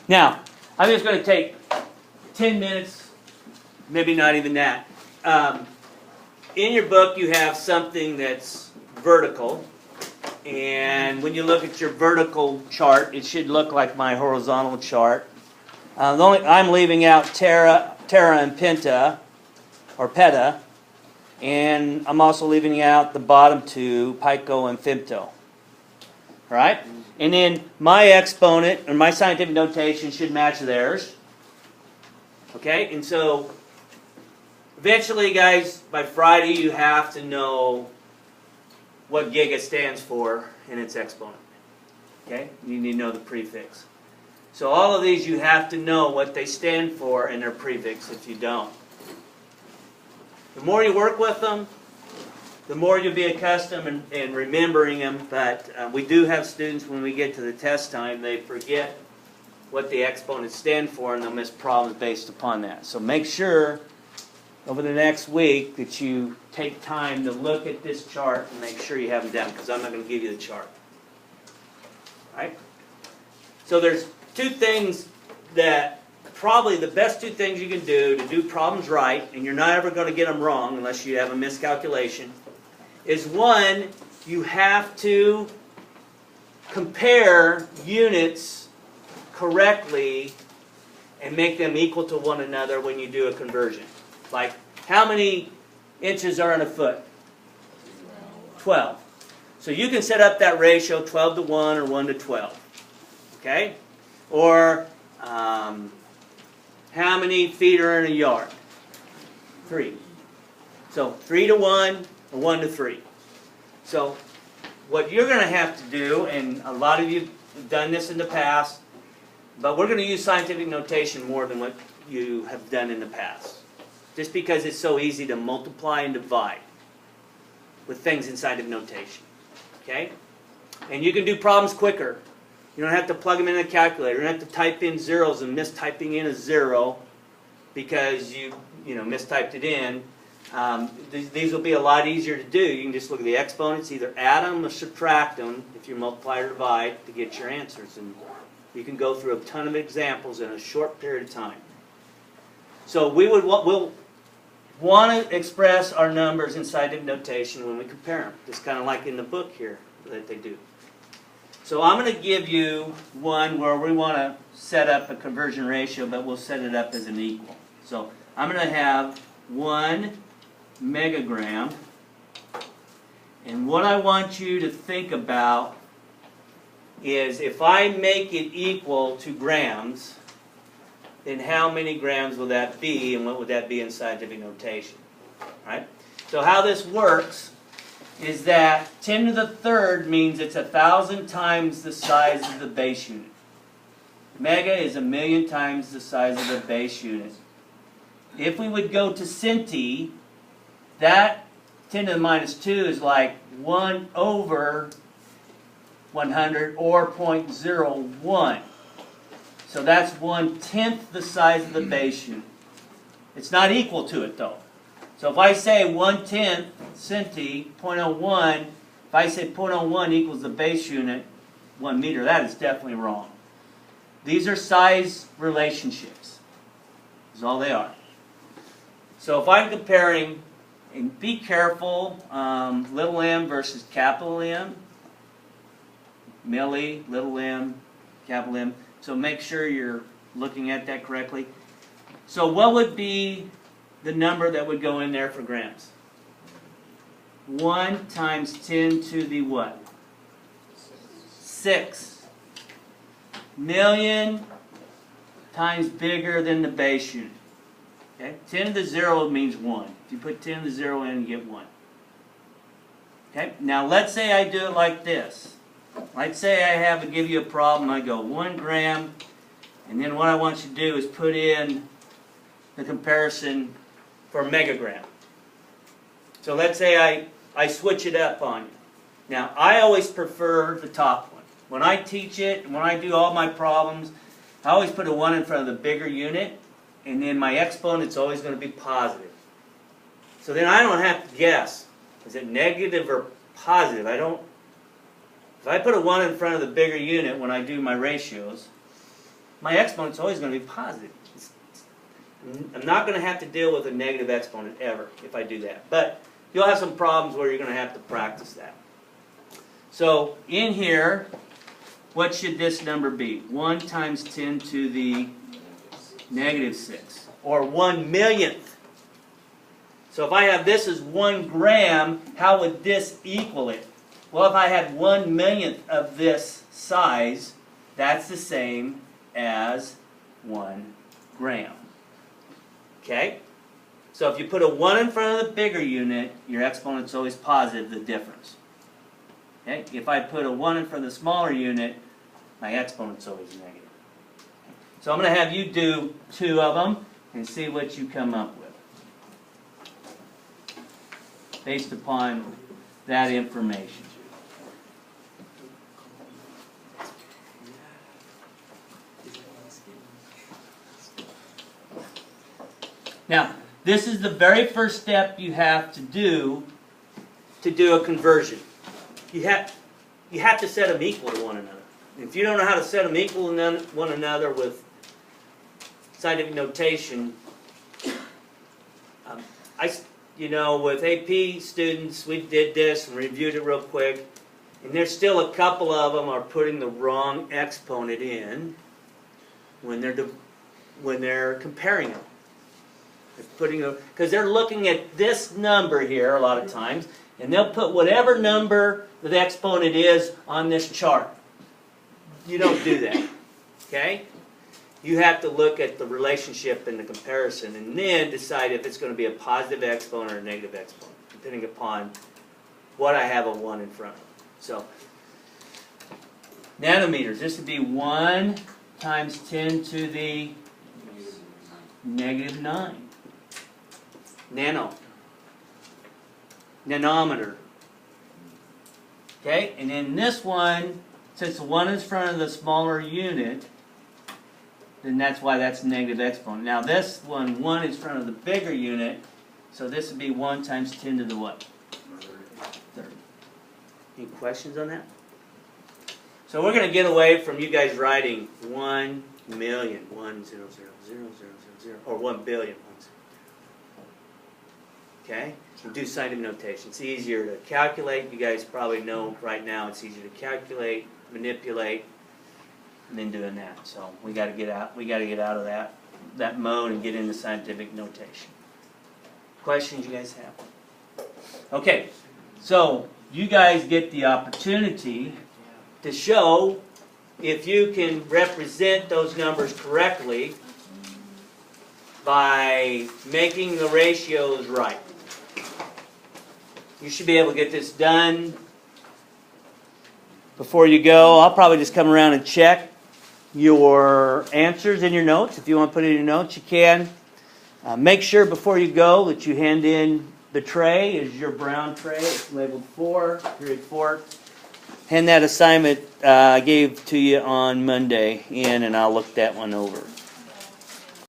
Now, I'm just going to take 10 minutes, maybe not even that. In your book, you have something that's vertical. And when you look at your vertical chart, it should look like my horizontal chart. I'm leaving out Terra and Penta, or Peta. And I'm also leaving out the bottom two, Pico and Femto. Alright? And then my exponent, or my scientific notation, should match theirs. Okay? And so, eventually, guys, by Friday, you have to know what giga stands for in its exponent. Okay? You need to know the prefix. So all of these, you have to know what they stand for and their prefix if you don't. The more you work with them, the more you'll be accustomed in remembering them. But we do have students, when we get to the test time, they forget what the exponents stand for, and they'll miss problems based upon that. So make sure over the next week that you take time to look at this chart and make sure you have them down, because I'm not going to give you the chart. All right? So there's two things that, probably the best two things you can do to do problems right, and you're not ever going to get them wrong unless you have a miscalculation, is one, you have to compare units correctly and make them equal to one another when you do a conversion. Like, how many inches are in a foot? 12. So you can set up that ratio 12 to 1 or 1 to 12. Okay? Or, how many feet are in a yard? 3. So 3 to 1 or 1 to 3. So what you're going to have to do, and a lot of you have done this in the past, but we're going to use scientific notation more than what you have done in the past. Just because it's so easy to multiply and divide with things inside of notation. Okay? And you can do problems quicker. You don't have to plug them in a calculator. You don't have to type in zeros and mistyping in a 0 because you mistyped it in. These will be a lot easier to do. You can just look at the exponents, either add them or subtract them if you multiply or divide to get your answers. And you can go through a ton of examples in a short period of time. So we'll want to express our numbers in scientific notation when we compare them. Just kind of like in the book here that they do. So I'm going to give you one where we want to set up a conversion ratio, but we'll set it up as an equal. So I'm going to have 1 megagram. And what I want you to think about is if I make it equal to grams, then how many grams will that be, and what would that be in scientific notation? Right? So how this works is that 10 to the third means it's 1,000 times the size of the base unit. Mega is 1,000,000 times the size of the base unit. If we would go to centi, that 10 to the minus 2 is like 1 over 100 or 0.01. So that's 1/10 the size of the base unit. It's not equal to it though. So if I say 1/10 centi, 0.01, if I say 0.01 equals the base unit, 1 meter, that is definitely wrong. These are size relationships. That's all they are. So if I'm comparing, and be careful, little m versus capital M, milli, little m, capital M. So make sure you're looking at that correctly. So what would be the number that would go in there for grams? 1 times 10 to the what? 6. Million times bigger than the base unit. Okay? 10 to the 0 means 1. If you put 10 to the 0 in, you get 1. Okay? Now let's say I do it like this. Let's say I have to give you a problem. I go 1 gram, and then what I want you to do is put in the comparison for megagram. So let's say I switch it up on you. Now, I always prefer the top one. When I teach it, when I do all my problems, I always put a 1 in front of the bigger unit, and then my exponent's always going to be positive. So then I don't have to guess. Is it negative or positive? If I put a 1 in front of the bigger unit when I do my ratios, my exponent's always going to be positive. I'm not going to have to deal with a negative exponent ever if I do that. But you'll have some problems where you're going to have to practice that. So in here, what should this number be? 1 times 10 to the negative 6. Or 1/1,000,000th. So if I have this as 1 gram, how would this equal it? Well, if I had 1/1,000,000th of this size, that's the same as 1 gram. Okay? So if you put a 1 in front of the bigger unit, your exponent's always positive, the difference. Okay? If I put a 1 in front of the smaller unit, my exponent's always negative. So I'm going to have you do 2 of them and see what you come up with based upon that information. Now, this is the very first step you have to do a conversion. You have to set them equal to one another. If you don't know how to set them equal to one another with scientific notation, with AP students, we did this and reviewed it real quick, and there's still a couple of them are putting the wrong exponent in when they're comparing them. Because they're looking at this number here a lot of times, and they'll put whatever number the exponent is on this chart. You don't do that. Okay? You have to look at the relationship and the comparison, and then decide if it's going to be a positive exponent or a negative exponent, depending upon what I have a 1 in front of. So, nanometers. This would be 1 times 10 to the negative 9. Nanometer. Okay, and then this one, since the 1 is in front of the smaller unit, then that's why that's negative exponent. Now this one, 1 is in front of the bigger unit, so this would be 1 times 10 to the what? 30. Any questions on that? So we're going to get away from you guys writing 1,000,000, 1,000,000, or 1,000,000,000. Okay? And do scientific notation. It's easier to calculate. You guys probably know right now it's easier to calculate, manipulate, than doing that. So we got to get out. We got to get out of that mode and get into scientific notation. Questions you guys have? Okay. So you guys get the opportunity to show if you can represent those numbers correctly by making the ratios right. You should be able to get this done before you go. I'll probably just come around and check your answers in your notes. If you want to put it in your notes, you can. Make sure before you go that you hand in the tray. Is your brown tray. It's labeled 4, period 4. Hand that assignment I gave to you on Monday in, and I'll look that one over.